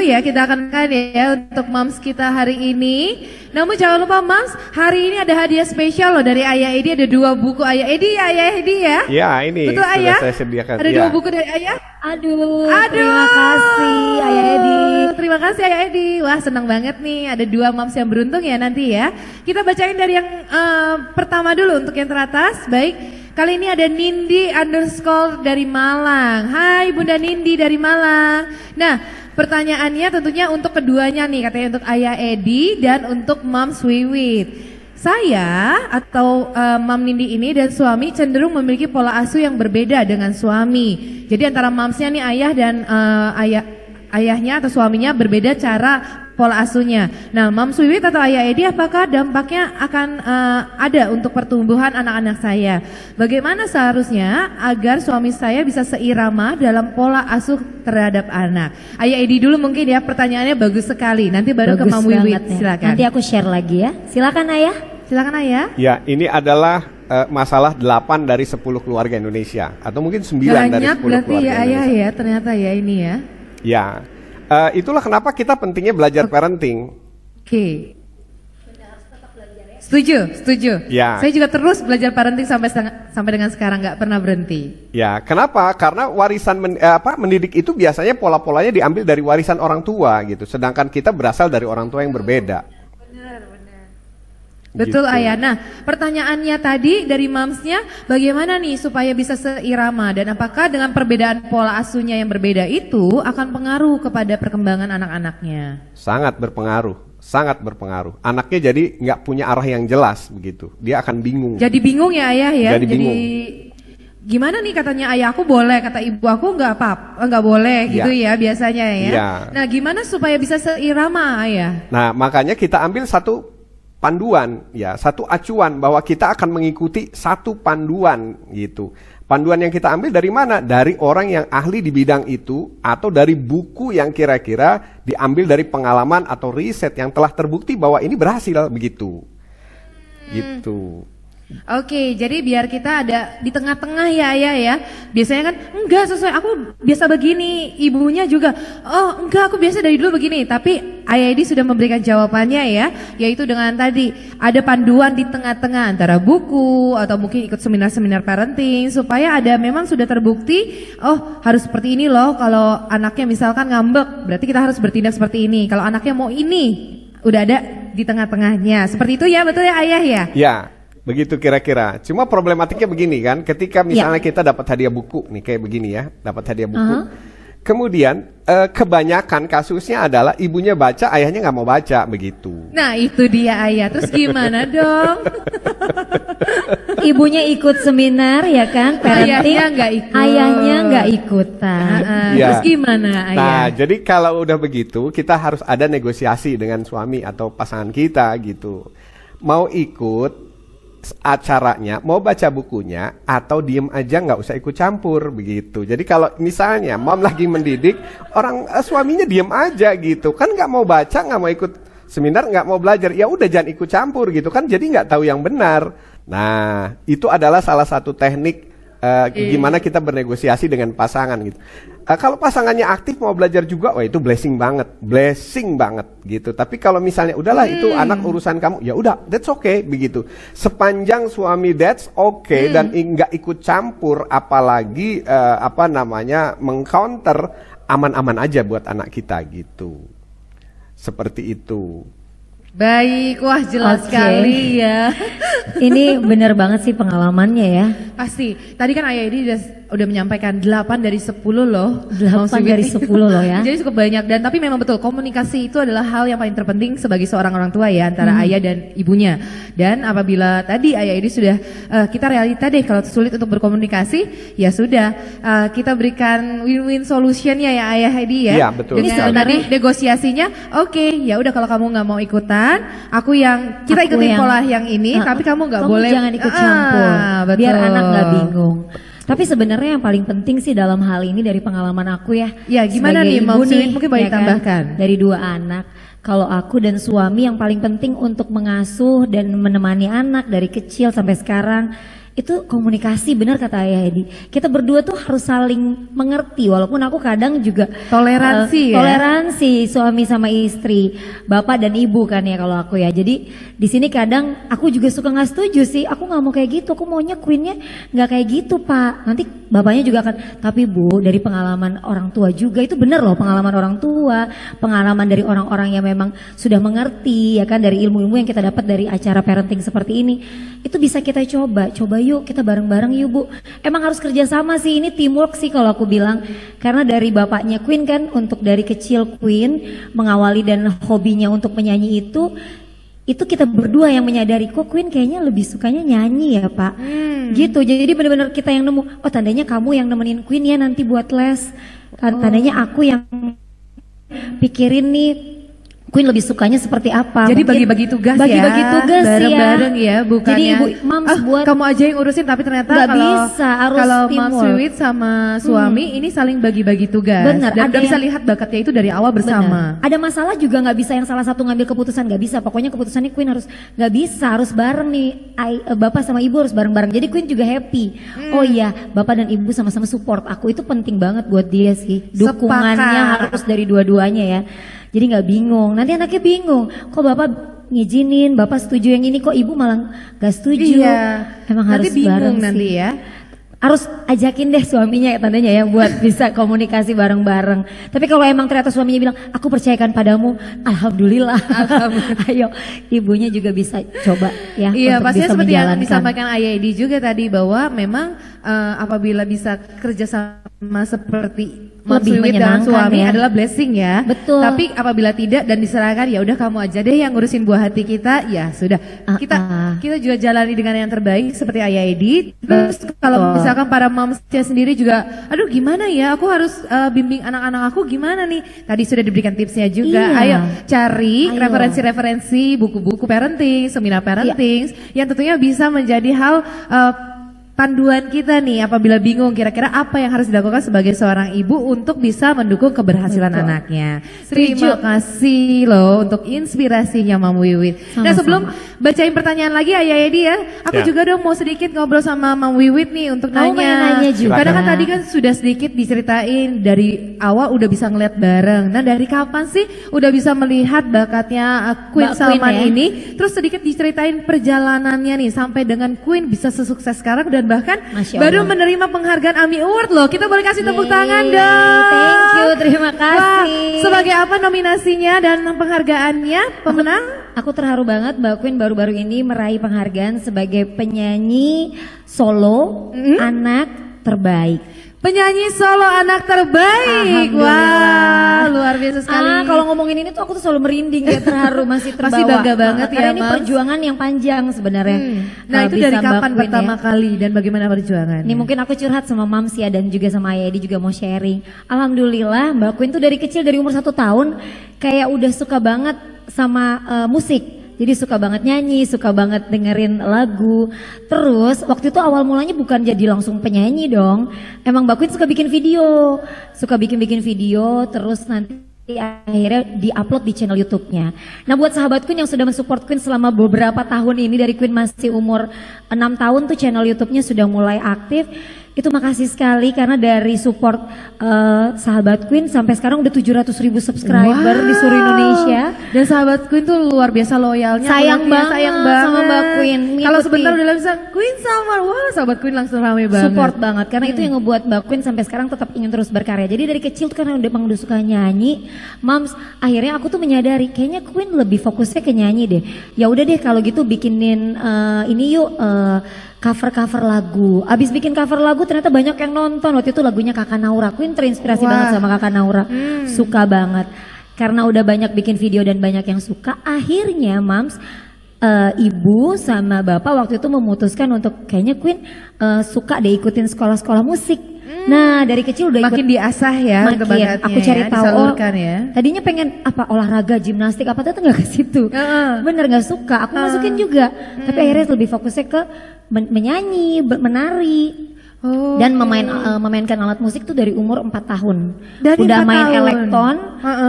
ya kita akan ya untuk Mams kita hari ini. Namun jangan lupa Mams, hari ini ada hadiah spesial loh dari Ayah Edi, ada 2 buku Ayah Edi ya, Ayah Edi ya.
Ya, ini
Betul
sudah
Ayah?
saya sediakan.
Ada
Ya.
2 buku dari Ayah.
Aduh, terima kasih Ayah Edi.
Terima kasih Ayah Edi. Wah, senang banget nih ada 2 Mams yang beruntung ya nanti ya. Kita bacain dari yang pertama dulu untuk yang teratas. Baik. Kali ini ada Nindi _ dari Malang. Hai Bunda Nindi dari Malang. Nah, pertanyaannya tentunya untuk keduanya nih, katanya untuk Ayah Edi dan untuk Mams Wiwit. Saya atau Mam Nindi ini dan suami cenderung memiliki pola asuh yang berbeda dengan suami. Jadi antara mamsnya nih ayah dan ayahnya atau suaminya berbeda cara pola asuhnya. Nah, Mams Wiwit atau Ayah Edi, apakah dampaknya akan ada untuk pertumbuhan anak-anak saya? Bagaimana seharusnya agar suami saya bisa seirama dalam pola asuh terhadap anak? Ayah Edi dulu mungkin ya, pertanyaannya bagus sekali. Nanti baru ke
Bagus
Mam Wiwit.
banget ya.
Silakan.
Nanti aku share lagi ya. Silakan Ayah.
Silakan Ayah.
Ya, ini adalah masalah 8 dari 10 keluarga Indonesia atau mungkin 9 dari 10
Banyak berarti
keluarga
ya Ayah
Indonesia.
ya, ternyata ya ini ya.
Ya. Itulah kenapa kita pentingnya belajar parenting.
Oke. Setuju.
Ya.
Saya juga terus belajar parenting sampai dengan sekarang, nggak pernah berhenti.
Ya, kenapa? Karena warisan mendidik itu biasanya pola-polanya diambil dari warisan orang tua gitu. Sedangkan kita berasal dari orang tua yang berbeda.
Betul
Gitu.
Ayah. Nah, pertanyaannya tadi dari mamsnya, bagaimana nih supaya bisa seirama, dan apakah dengan perbedaan pola asuhnya yang berbeda itu akan pengaruh kepada perkembangan anak-anaknya?
Sangat berpengaruh. Anaknya jadi nggak punya arah yang jelas begitu. Dia akan bingung.
Jadi bingung ya Ayah ya.
Jadi bingung.
Gimana nih, katanya ayah aku boleh, kata ibu aku nggak boleh gitu ya biasanya ya.
Iya.
Nah, gimana supaya bisa seirama Ayah?
Nah, makanya kita ambil satu panduan, ya, satu acuan bahwa kita akan mengikuti satu panduan gitu. Panduan yang kita ambil dari mana? Dari orang yang ahli di bidang itu atau dari buku yang kira-kira diambil dari pengalaman atau riset yang telah terbukti bahwa ini berhasil begitu. Gitu.
Oke, jadi biar kita ada di tengah-tengah ya Ayah ya. Biasanya kan enggak sesuai, aku biasa begini, ibunya juga, oh enggak aku biasa dari dulu begini. Tapi Ayah Edi sudah memberikan jawabannya ya, yaitu dengan tadi ada panduan di tengah-tengah antara buku atau mungkin ikut seminar-seminar parenting, supaya ada memang sudah terbukti, oh harus seperti ini loh. Kalau anaknya misalkan ngambek, berarti kita harus bertindak seperti ini. Kalau anaknya mau ini, udah ada di tengah-tengahnya. Seperti itu ya, betul ya Ayah ya?
Ya, begitu kira-kira. Cuma problematiknya begini kan, ketika misalnya kita dapat hadiah buku nih kayak begini ya, dapat hadiah buku. Kemudian kebanyakan kasusnya adalah ibunya baca, ayahnya nggak mau baca begitu.
Nah itu dia Ayah, terus gimana dong?
Ibunya ikut seminar ya kan, parenting.
Ayahnya nggak ikut.
Ayahnya nggak ikutan.
Ya.
Terus gimana Ayah?
Nah, jadi kalau udah begitu, kita harus ada negosiasi dengan suami atau pasangan kita gitu. Mau ikut acaranya, mau baca bukunya, atau diem aja nggak usah ikut campur begitu. Jadi kalau misalnya mom lagi mendidik, orang suaminya diem aja gitu, kan nggak mau baca, nggak mau ikut seminar, nggak mau belajar, ya udah jangan ikut campur gitu kan, jadi nggak tahu yang benar. Nah, itu adalah salah satu teknik gimana kita bernegosiasi dengan pasangan gitu. Kalau pasangannya aktif mau belajar juga, wah itu blessing banget gitu. Tapi kalau misalnya udahlah itu anak urusan kamu, ya udah, that's okay begitu. Sepanjang suami that's okay dan nggak ikut campur, apalagi mengcounter, aman-aman aja buat anak kita gitu. Seperti itu.
Baik, wah jelas
Oke.
sekali ya.
Ini benar banget sih pengalamannya ya.
Pasti. Tadi kan Ayah ini udah menyampaikan 8 dari 10 loh.
8 dari 10 loh ya.
Jadi cukup banyak, dan tapi memang betul komunikasi itu adalah hal yang paling terpenting sebagai seorang orang tua ya, antara ayah dan ibunya. Dan apabila tadi Ayah ini sudah kita realita deh kalau sulit untuk berkomunikasi, ya sudah kita berikan win-win solutionnya ya Ayah Edi ya.
Iya, betul
Dengan
sekali.
tadi negosiasinya, oke ya udah kalau kamu nggak mau ikutan, kita
Aku
ikutin
yang-
pola yang ini, tapi kamu nggak
Kamu
boleh
jangan ikut campur,
betul.
biar anak nggak bingung. Tapi sebenarnya yang paling penting sih dalam hal ini dari pengalaman aku ya.
Ya, gimana
sebagai
nih,
ibu
Mom Sweet? Mungkin boleh
ya kan,
ditambahkan.
dari 2 anak. Kalau aku dan suami yang paling penting untuk mengasuh dan menemani anak dari kecil sampai sekarang itu komunikasi, benar kata Ayah Edi. Kita berdua tuh harus saling mengerti, walaupun aku kadang juga
Toleransi ya?
toleransi suami sama istri, bapak dan ibu kan ya kalau aku ya. Jadi di sini kadang aku juga suka nggak setuju sih. Aku nggak mau kayak gitu. Aku maunya Queennya nggak kayak gitu Pak. Nanti bapaknya juga akan. Tapi Bu, dari pengalaman orang tua juga itu bener loh, pengalaman orang tua, pengalaman dari orang-orang yang memang sudah mengerti ya kan, dari ilmu-ilmu yang kita dapat dari acara parenting seperti ini. Itu bisa kita coba yuk kita bareng-bareng yuk Bu. Emang harus kerjasama sih, ini teamwork sih kalau aku bilang. Karena dari bapaknya Queen kan, untuk dari kecil Queen mengawali dan hobinya untuk menyanyi itu kita berdua yang menyadari kok Queen kayaknya lebih sukanya nyanyi ya Pak. Gitu, jadi benar-benar kita yang nemu, oh tandanya kamu yang nemenin Queen ya nanti buat les. Tandanya aku yang pikirin nih Queen lebih sukanya seperti apa.
Jadi
Mungkin
bagi-bagi tugas
bagi-bagi
ya,
tugas
bareng-bareng ya, bukannya
Jadi ibu mams buat
kamu aja yang urusin, tapi ternyata
Nggak
kalau
bisa, harus
kalau Mom
teamwork.
Sweet sama suami ini saling bagi-bagi tugas.
Bener,
Dan
ada
bisa
yang-
lihat bakatnya itu dari awal bersama.
Benar. Ada masalah juga nggak bisa yang salah satu ngambil keputusan, nggak bisa. Pokoknya keputusannya Queen harus nggak bisa, harus bareng nih. Bapak sama ibu harus bareng-bareng. Jadi Queen juga happy. Oh iya, bapak dan ibu sama-sama support aku, itu penting banget buat dia sih. Dukungannya
Sepakat.
harus dari dua-duanya ya. Jadi nggak bingung. Nanti anaknya bingung. Kok bapak ngizinin, bapak setuju yang ini, kok ibu malah nggak setuju.
Iya.
Emang
Nanti
harus
bingung
bareng
nanti
sih.
ya.
Harus ajakin deh suaminya ya tandanya ya buat bisa komunikasi bareng-bareng. Tapi kalau emang ternyata suaminya bilang aku percayakan padamu, alhamdulillah. Ayo ibunya juga bisa coba ya
Iya,
untuk
pastinya
bisa
seperti yang
menjalankan.
disampaikan Ayah Edi juga tadi, bahwa memang apabila bisa kerjasama seperti Mom
Lebih
Sweet dan
menyenangkan
suami
ya.
adalah blessing ya.
Betul.
Tapi apabila tidak dan diserahkan, ya udah kamu aja deh yang ngurusin buah hati kita, ya sudah. Kita juga jalani dengan yang terbaik seperti Ayah Edi. Terus kalau misalkan para momsnya sendiri juga, aduh gimana ya, aku harus bimbing anak-anak aku gimana nih? Tadi sudah diberikan tipsnya juga.
Iya.
Ayo cari
Ayo.
referensi-referensi buku-buku parenting, seminar parenting yang tentunya bisa menjadi hal panduan kita nih apabila bingung kira-kira apa yang harus dilakukan sebagai seorang ibu untuk bisa mendukung keberhasilan
Betul.
anaknya.
Setuju.
Terima kasih loh untuk inspirasinya Mom Wiwit. Nah,
Sama-sama.
sebelum bacain pertanyaan lagi Ayah Edi ya, aku
Ya.
juga dong mau sedikit ngobrol sama Mom Wiwit nih untuk
Kamu pengen nanya juga.
Karena kan tadi kan sudah sedikit diceritain dari awal udah bisa ngeliat bareng. Nah, dari kapan sih udah bisa melihat bakatnya Queen
Mbak Queen
Salman
ya?
ini? Terus sedikit diceritain perjalanannya nih sampai dengan Queen bisa sesukses sekarang dan bahkan
Masya
baru
Allah.
menerima penghargaan AMI Award loh. Kita boleh kasih tepuk
Yeay,
tangan dong.
thank you, terima
Wah,
kasih.
sebagai apa nominasinya dan penghargaannya, pemenang?
Aku terharu banget Mbak Queen baru-baru ini meraih penghargaan sebagai penyanyi solo anak terbaik.
Penyanyi solo anak terbaik.
Alhamdulillah.
Wah, luar biasa sekali.
Kalau ngomongin ini tuh aku tuh selalu merinding ya, terharu, masih terbawa.
Masih bangga banget
Karena
ya,
ini
Mams.
perjuangan yang panjang sebenarnya.
Nah, itu
Bisa
dari
Mbak
kapan
Queen
pertama
ya.
kali dan bagaimana perjuangan?
Ini mungkin aku curhat sama Mams ya dan juga sama Ayah Edi juga mau sharing. Alhamdulillah Mbak Queen tuh dari kecil, dari umur 1 tahun kayak udah suka banget sama musik. Jadi suka banget nyanyi, suka banget dengerin lagu. Terus waktu itu awal mulanya bukan jadi langsung penyanyi dong. Emang Mbak Queen suka bikin video. Suka bikin-bikin video terus nanti akhirnya di-upload di channel YouTube-nya. Nah, buat sahabat Queen yang sudah mensupport Queen selama beberapa tahun ini, dari Queen masih umur 6 tahun tuh channel YouTube-nya sudah mulai aktif. Itu makasih sekali karena dari support sahabat Queen sampai sekarang udah 700.000 subscriber di seluruh Indonesia.
Dan sahabat Queen tuh luar biasa loyalnya.
Sayang
ngeliatnya,
banget sama Mbak Queen,
Kalau
ngikutin.
sebentar udah bisa Queen Salman, wah sahabat Queen langsung rame banget.
Support banget karena itu yang ngebuat Mbak Queen sampai sekarang tetap ingin terus berkarya. Jadi dari kecil tuh karena udah suka nyanyi, Mams, akhirnya aku tuh menyadari kayaknya Queen lebih fokusnya ke nyanyi deh. Ya udah deh kalau gitu bikinin ini yuk cover lagu. Abis bikin cover lagu ternyata banyak yang nonton. Waktu itu lagunya Kakak Naura. Queen terinspirasi banget sama Kakak Naura. Suka banget. Karena udah banyak bikin video dan banyak yang suka. Akhirnya Mams, ibu sama bapak waktu itu memutuskan untuk kayaknya Queen suka deh ikutin sekolah-sekolah musik. Nah dari kecil udah
makin diasah ya untuk bakatnya.
Aku cari
ya,
tahu.
disalurkan ya.
Tadinya pengen apa olahraga, gimnastik apa tuh nggak ke situ. Bener nggak suka. Aku masukin juga. Tapi akhirnya lebih fokusnya ke menyanyi, menari. Dan memainkan alat musik tuh dari umur 4 tahun.
Dari
Udah
4
main
tahun.
elektron,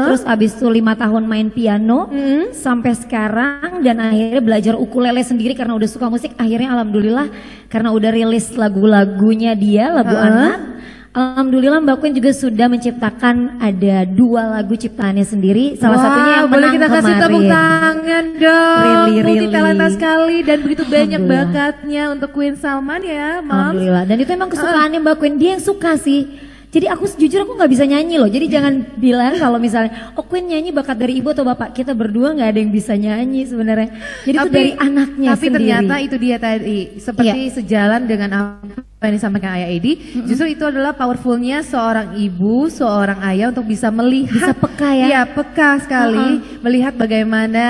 terus abis itu 5 tahun main piano, sampai sekarang dan akhirnya belajar ukulele sendiri karena udah suka musik. Akhirnya alhamdulillah karena udah rilis lagu-lagunya dia, lagu anak. Alhamdulillah Mbak Queen juga sudah menciptakan ada 2 lagu ciptaannya sendiri. Salah satunya yang
boleh
menang
kita kasih
kemarin.
tepuk tangan dong.
Really.
Multi talenta sekali dan begitu banyak
Alhamdulillah.
bakatnya untuk Queen Salman ya, Mams.
Alhamdulillah. Dan itu emang kesukaannya Mbak Queen, dia yang suka sih. Jadi aku jujur aku nggak bisa nyanyi loh. Jadi jangan bilang kalau misalnya oh Queen nyanyi bakat dari ibu atau bapak. Kita berdua nggak ada yang bisa nyanyi sebenarnya. Jadi itu dari anaknya
tapi
sendiri.
ternyata itu dia tadi seperti sejalan dengan apa yang disampaikan Ayah Edi. Justru itu adalah powerfulnya seorang ibu, seorang ayah untuk bisa melihat.
Bisa peka ya.
Iya peka sekali melihat bagaimana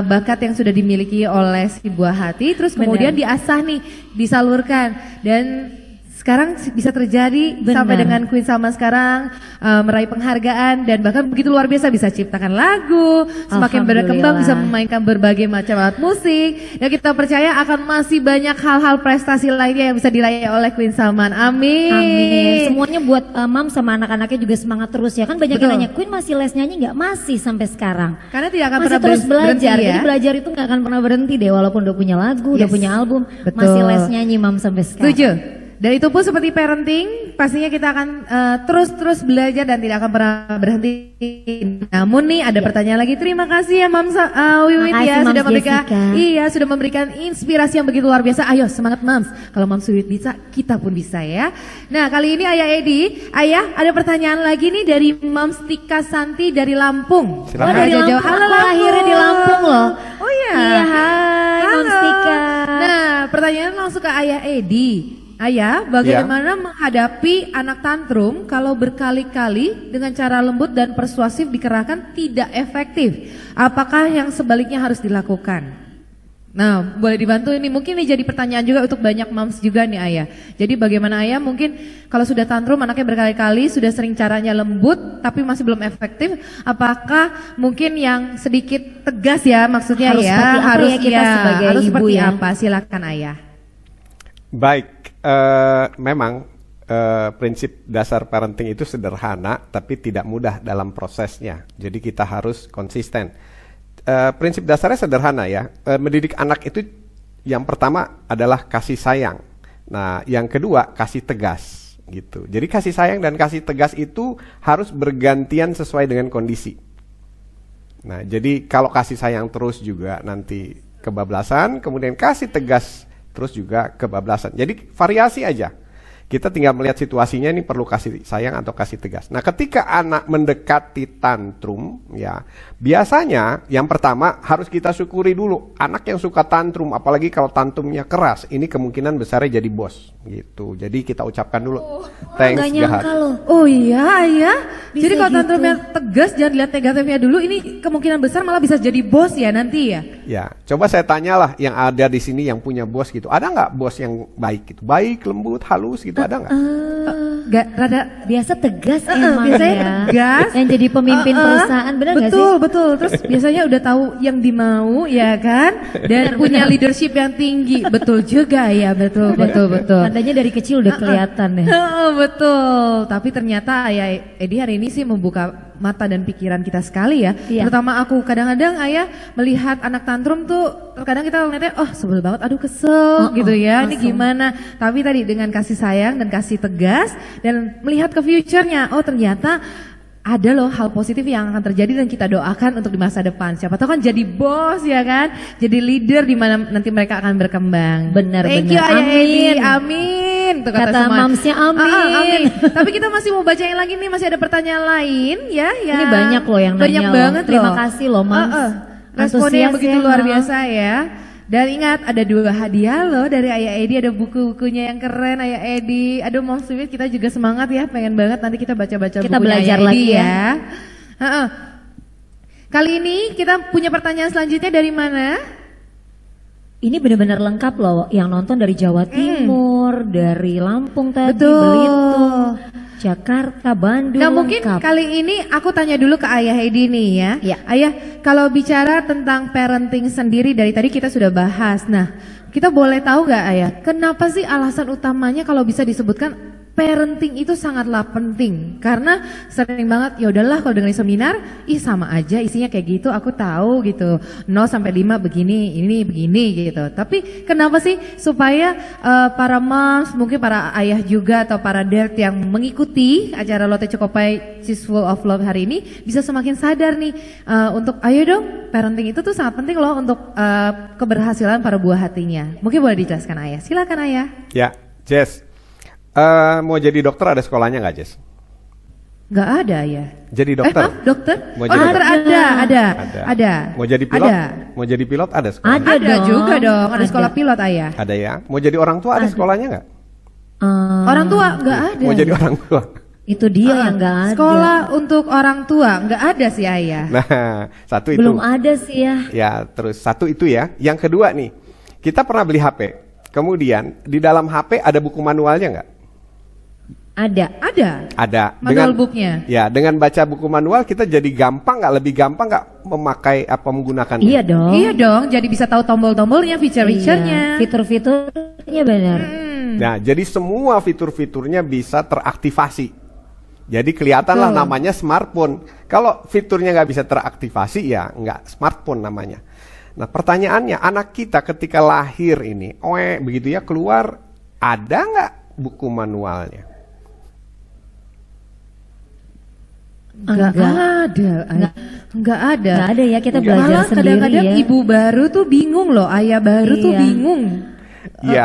bakat yang sudah dimiliki oleh si buah hati. Terus kemudian diasah nih, disalurkan dan sekarang bisa terjadi sampai dengan Queen Salman sekarang meraih penghargaan dan bahkan begitu luar biasa bisa ciptakan lagu, semakin berkembang bisa memainkan berbagai macam alat musik dan kita percaya akan masih banyak hal-hal prestasi lainnya yang bisa diraih oleh Queen Salman. Amin.
Amin. Semuanya buat Mam sama anak-anaknya juga semangat terus ya. Kan banyak
Betul.
yang nanya, Queen masih les nyanyi nggak? Masih sampai sekarang.
Karena tidak akan
Masih
pernah
terus
berhenti
belajar.
ya.
Jadi belajar itu nggak akan pernah berhenti deh. Walaupun udah punya lagu, udah
Yes.
punya album,
Betul.
masih les nyanyi Mam sampai sekarang.
Setuju. Dan itu pun seperti parenting, pastinya kita akan terus belajar dan tidak akan pernah berhenti. Namun nih ada pertanyaan lagi. Terima kasih ya Mams Wiwit
Makasih,
ya
Mams
sudah memberikan
Jessica.
sudah memberikan inspirasi yang begitu luar biasa. Ayo semangat Mams. Kalau Mams Wiwit bisa, kita pun bisa ya. Nah, kali ini Ayah Edi, Ayah ada pertanyaan lagi nih dari Mams Tika Santi dari Lampung.
Silakan.
Oh dari
Jauh-jauh.
Lampung,
Halo,
aku lahirnya di Lampung loh.
Oh iya.
Iya, hai Mams
Halo.
Tika.
Nah, pertanyaan langsung ke Ayah Edi. Ayah, bagaimana menghadapi anak tantrum kalau berkali-kali dengan cara lembut dan persuasif dikerahkan tidak efektif? Apakah yang sebaliknya harus dilakukan? Nah, boleh dibantu ini. Mungkin ini jadi pertanyaan juga untuk banyak moms juga nih Ayah. Jadi bagaimana Ayah mungkin kalau sudah tantrum anaknya berkali-kali, sudah sering caranya lembut tapi masih belum efektif, apakah mungkin yang sedikit tegas ya maksudnya
Harus
ya?
seperti apa
Harus
ya kita sebagai
harus
ibu
seperti
ya?
apa? Silakan Ayah.
Baik, memang prinsip dasar parenting itu sederhana tapi tidak mudah dalam prosesnya. Jadi kita harus konsisten. Prinsip dasarnya sederhana ya. Mendidik anak itu yang pertama adalah kasih sayang. Nah, yang kedua kasih tegas gitu. Jadi kasih sayang dan kasih tegas itu harus bergantian sesuai dengan kondisi. Nah, jadi kalau kasih sayang terus juga nanti kebablasan, kemudian kasih tegas terus juga kebablasan. Jadi variasi aja. Kita tinggal melihat situasinya ini perlu kasih sayang atau kasih tegas. Nah, ketika anak mendekati tantrum, ya biasanya yang pertama harus kita syukuri dulu. Anak yang suka tantrum, apalagi kalau tantrumnya keras, ini kemungkinan besarnya jadi bos, gitu. Jadi kita ucapkan dulu, thanks
Nggak nyangka
God.
loh.
Oh iya, Ayah.
Bisa
Jadi kalau
gitu.
tantrumnya tegas, jangan lihat negatifnya dulu. Ini kemungkinan besar malah bisa jadi bos ya nanti ya.
Ya, coba saya tanyalah yang ada di sini yang punya bos gitu. Ada nggak bos yang baik gitu? Baik, lembut, halus gitu, ada nggak?
Gak rada
Biasa tegas emang
biasanya
ya.
tegas.
Yang jadi pemimpin perusahaan, benar nggak sih?
Betul, betul. Terus biasanya udah tahu yang dimau ya kan, dan punya leadership yang tinggi. Betul juga ya, betul.
Tandanya dari kecil udah kelihatan ya.
Betul. Tapi ternyata Ayah Edi hari ini sih membuka mata dan pikiran kita sekali ya.
Iya.
Terutama aku kadang-kadang ayah melihat anak tantrum tuh terkadang kita ngeliatnya oh sebel banget, aduh kesel gitu ya. Ini gimana? Tapi tadi dengan kasih sayang dan kasih tegas dan melihat ke future-nya, oh ternyata ada loh hal positif yang akan terjadi dan kita doakan untuk di masa depan. Siapa tahu kan jadi bos ya kan, jadi leader di mana nanti mereka akan berkembang.
Benar,
Thank
benar.
you Ayah Edi,
Amin.
amin. Tuh
Kata
semua.
mamsnya amin.
Amin. Tapi kita masih mau bacain lagi nih, masih ada pertanyaan lain ya.
Ini banyak loh yang
banyak
nanya loh.
banget
Terima
loh.
kasih loh, Mams.
Responnya yang
Antusias
begitu
ya,
luar
Mam.
biasa ya. Dan ingat ada 2 hadiah loh dari Ayah Edi, ada buku-bukunya yang keren Ayah Edi. Aduh Mom Sweet, kita juga semangat ya, pengen banget nanti kita baca-baca
Kita
bukunya
belajar
Ayah Edi
lagi ya.
Kali ini kita punya pertanyaan selanjutnya dari mana?
Ini benar-benar lengkap loh, yang nonton dari Jawa Timur, dari Lampung tadi,
Betul.
Belitung, Jakarta, Bandung,
Nah mungkin
lengkap.
kali ini aku tanya dulu ke Ayah Edi nih ya.
Iya.
Ayah, kalau bicara tentang parenting sendiri dari tadi kita sudah bahas. Nah, kita boleh tahu nggak Ayah, kenapa sih alasan utamanya kalau bisa disebutkan parenting itu sangatlah penting? Karena sering banget ya udahlah kalau dengerin seminar, ih sama aja isinya kayak gitu, aku tahu gitu. 0 sampai 5 begini, ini begini gitu. Tapi kenapa sih supaya para moms, mungkin para ayah juga atau para dad yang mengikuti acara Lotte Cokopai She's Full of Love hari ini bisa semakin sadar nih untuk ayo dong, parenting itu tuh sangat penting loh untuk keberhasilan para buah hatinya. Mungkin boleh dijelaskan Ayah. Silakan Ayah.
Ya, Jess. Mau jadi dokter ada sekolahnya nggak, Jess?
Nggak ada ya?
Jadi dokter?
Dokter?
Mau
Oh
jadi
dokter
dokter?
ada.
Mau jadi pilot?
Ada.
Mau jadi pilot ada sekolah?
Ada
Ada
dong.
juga dong, ada
Ada.
sekolah pilot Ayah.
Ada ya. Mau jadi orang tua ada sekolahnya nggak?
Orang tua nggak ada.
Mau jadi orang tua?
Itu dia yang nggak ada.
Sekolah untuk orang tua nggak ada sih Ayah.
Nah, satu itu.
Belum ada sih ya.
Ya, terus satu itu ya. Yang kedua nih, kita pernah beli HP. Kemudian di dalam HP ada buku manualnya nggak?
Ada.
Ada.
Ada.
Manual booknya.
Ya, dengan baca buku manual kita jadi gampang nggak? Lebih gampang nggak memakai apa menggunakannya?
Iya dong.
Iya dong, jadi bisa tahu tombol-tombolnya, feature-featurenya.
Iya, fitur-fiturnya benar.
Nah, jadi semua fitur-fiturnya bisa teraktivasi. Jadi kelihatanlah namanya smartphone. Kalau fiturnya nggak bisa teraktivasi ya nggak smartphone namanya. Nah, pertanyaannya anak kita ketika lahir ini, begitu ya keluar, ada nggak buku manualnya?
Enggak ada. Enggak ada.
Nggak ada ya, kita
Nggak.
belajar
Malah
sendiri
kadang-kadang
ya.
ibu baru tuh bingung loh, ayah baru tuh
Iya.
bingung.
Iya.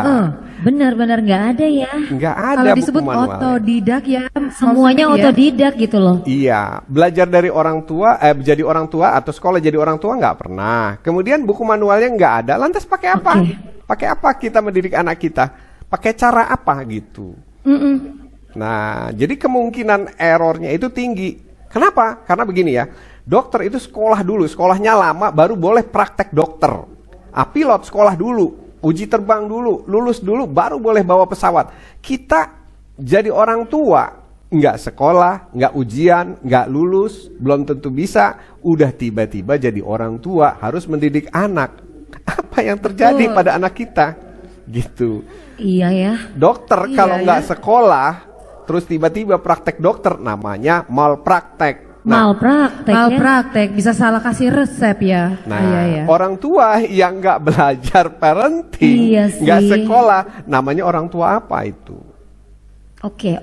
Benar-benar nggak ada ya.
Nggak ada
Kalau
buku
disebut
manualnya.
otodidak ya.
Semuanya
maksudnya ya.
otodidak gitu loh.
Iya, belajar dari orang tua, jadi orang tua atau sekolah jadi orang tua nggak pernah. Kemudian buku manualnya nggak ada, lantas pakai apa?
Oke.
Pakai apa kita mendidik anak kita? Pakai cara apa gitu? Nah, jadi kemungkinan errornya itu tinggi. Kenapa? Karena begini ya, dokter itu sekolah dulu, sekolahnya lama baru boleh praktek dokter. Pilot sekolah dulu, uji terbang dulu, lulus dulu, baru boleh bawa pesawat. Kita jadi orang tua, nggak sekolah, nggak ujian, nggak lulus, belum tentu bisa, udah tiba-tiba jadi orang tua, harus mendidik anak. Apa yang terjadi pada anak kita? Gitu.
Iya ya.
Dokter
Iya,
kalau nggak
ya.
sekolah, terus tiba-tiba praktek dokter, namanya malpraktek.
Malpraktek ya.
Malpraktek, bisa salah kasih resep ya.
Nah,
Iya, ya.
orang tua yang nggak belajar parenting,
Iya
nggak
sih.
sekolah, namanya orang tua apa itu?
Oke.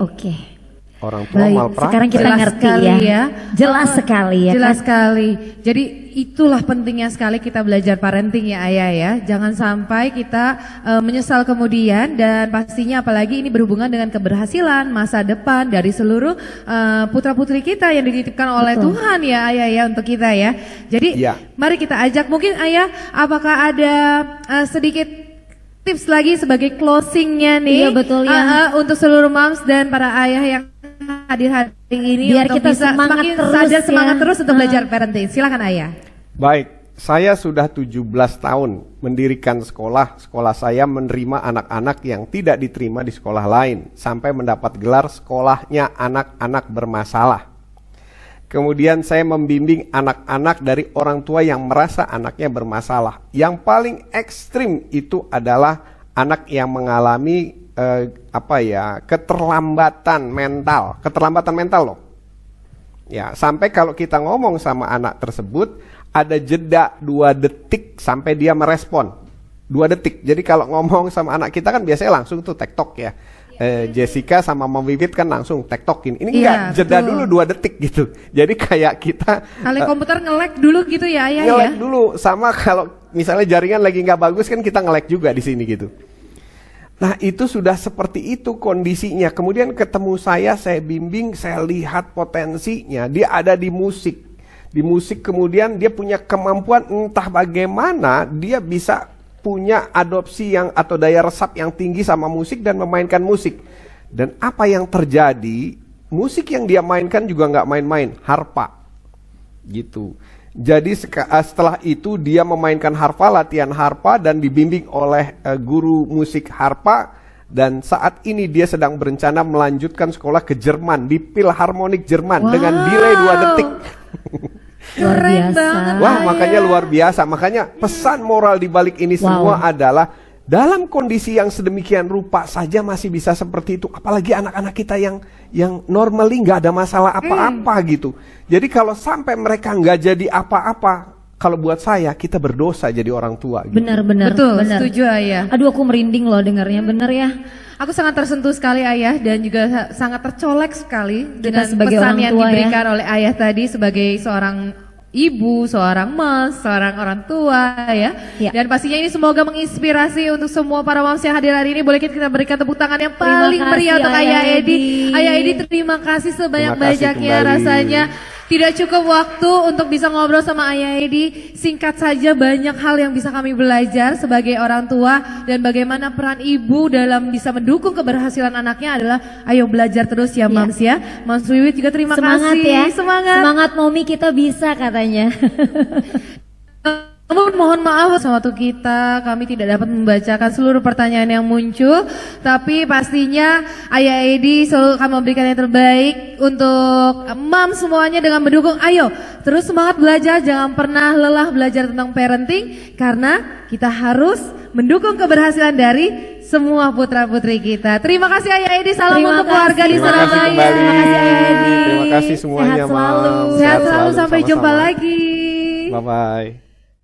Orang tua
Baik,
malpraktek.
Sekarang kita
Jelas
ngerti
sekali
ya.
ya.
Jelas sekali ya.
Jelas
kan?
sekali. Jadi itulah pentingnya sekali kita belajar parenting ya ayah ya. Jangan sampai kita menyesal kemudian, dan pastinya apalagi ini berhubungan dengan keberhasilan masa depan dari seluruh putra-putri kita yang dititipkan oleh
Betul.
Tuhan ya ayah ya untuk kita ya. Jadi
Iya.
mari kita ajak, mungkin ayah apakah ada sedikit tips lagi sebagai closingnya nih.
Iya, betul ya.
Untuk seluruh moms dan para ayah yang hadir hari ini
Biar
untuk
kita
bisa
semangat
semakin
terus
sadar,
ya.
semangat terus untuk belajar parenting. Silakan ayah.
Baik, saya sudah 17 tahun mendirikan sekolah. Sekolah saya menerima anak-anak yang tidak diterima di sekolah lain, sampai mendapat gelar sekolahnya anak-anak bermasalah. Kemudian saya membimbing anak-anak dari orang tua yang merasa anaknya bermasalah. Yang paling ekstrim itu adalah anak yang mengalami keterlambatan mental loh. Ya, sampai kalau kita ngomong sama anak tersebut ada jeda 2 detik sampai dia merespon. 2 detik. Jadi kalau ngomong sama anak kita kan biasanya langsung tuh tektok ya. Jessica sama Mom Vivit kan langsung tektokin. Ini enggak, jeda
betul.
dulu 2 detik gitu. Jadi kayak kita
Kali komputer nge-lag dulu gitu ya Ayah ya.
nge-lag dulu, sama kalau misalnya jaringan lagi nggak bagus kan kita nge-lag juga di sini gitu. Nah itu sudah seperti itu kondisinya. Kemudian ketemu saya bimbing, saya lihat potensinya. Dia ada di musik. Di musik kemudian dia punya kemampuan entah bagaimana dia bisa punya adopsi yang atau daya resap yang tinggi sama musik dan memainkan musik. Dan apa yang terjadi, musik yang dia mainkan juga nggak main-main, harpa. Gitu. Jadi setelah itu dia memainkan harpa, latihan harpa dan dibimbing oleh guru musik harpa. Dan saat ini dia sedang berencana melanjutkan sekolah ke Jerman, di Philharmonic Jerman dengan delay 2 detik.
Luar
Keren
biasa.
banget.
Wah, makanya luar biasa. Makanya pesan moral di balik ini semua adalah dalam kondisi yang sedemikian rupa saja masih bisa seperti itu. Apalagi anak-anak kita yang normally nggak ada masalah apa-apa gitu. Jadi kalau sampai mereka nggak jadi apa-apa, kalau buat saya kita berdosa jadi orang tua. Gitu.
Benar-benar.
Betul,
benar.
setuju Ayah.
Aduh aku merinding loh dengarnya, bener ya.
Aku sangat tersentuh sekali Ayah dan juga sangat tercolek sekali dengan
sebagai
pesan
orang
yang
tua,
diberikan oleh Ayah tadi sebagai seorang ibu, seorang mas, seorang orang tua ya.
Ya.
Dan pastinya ini semoga menginspirasi untuk semua para moms yang hadir hari ini. Boleh kita berikan tepuk tangan yang paling
Terima
meriah
kasih,
untuk Ayah
Ayah
Edi.
Edi.
Ayah Edi terima kasih sebanyak-banyaknya
kembali.
rasanya. Tidak cukup waktu untuk bisa ngobrol sama Ayah Edi. Singkat saja banyak hal yang bisa kami belajar sebagai orang tua dan bagaimana peran ibu dalam bisa mendukung keberhasilan anaknya adalah ayo belajar terus ya Mams ya. Mams Wiwit juga terima
Semangat
kasih.
ya.
Semangat.
Semangat Momi kita bisa katanya.
Namun mohon maaf sama waktu kita, kami tidak dapat membacakan seluruh pertanyaan yang muncul. Tapi pastinya Ayah Edi selalu akan memberikan yang terbaik untuk mam semuanya dengan mendukung. Ayo terus semangat belajar, jangan pernah lelah belajar tentang parenting. Karena kita harus mendukung keberhasilan dari semua putra-putri kita. Terima kasih Ayah Edi, salam
Terima
untuk keluarga di
Terima kasih
Surabaya.
kembali.
Terima kasih, Ayah Edi.
Terima kasih semuanya,
Sehat selalu.
Mam.
Sehat selalu, sampai
sama-sama.
jumpa lagi.
Bye-bye.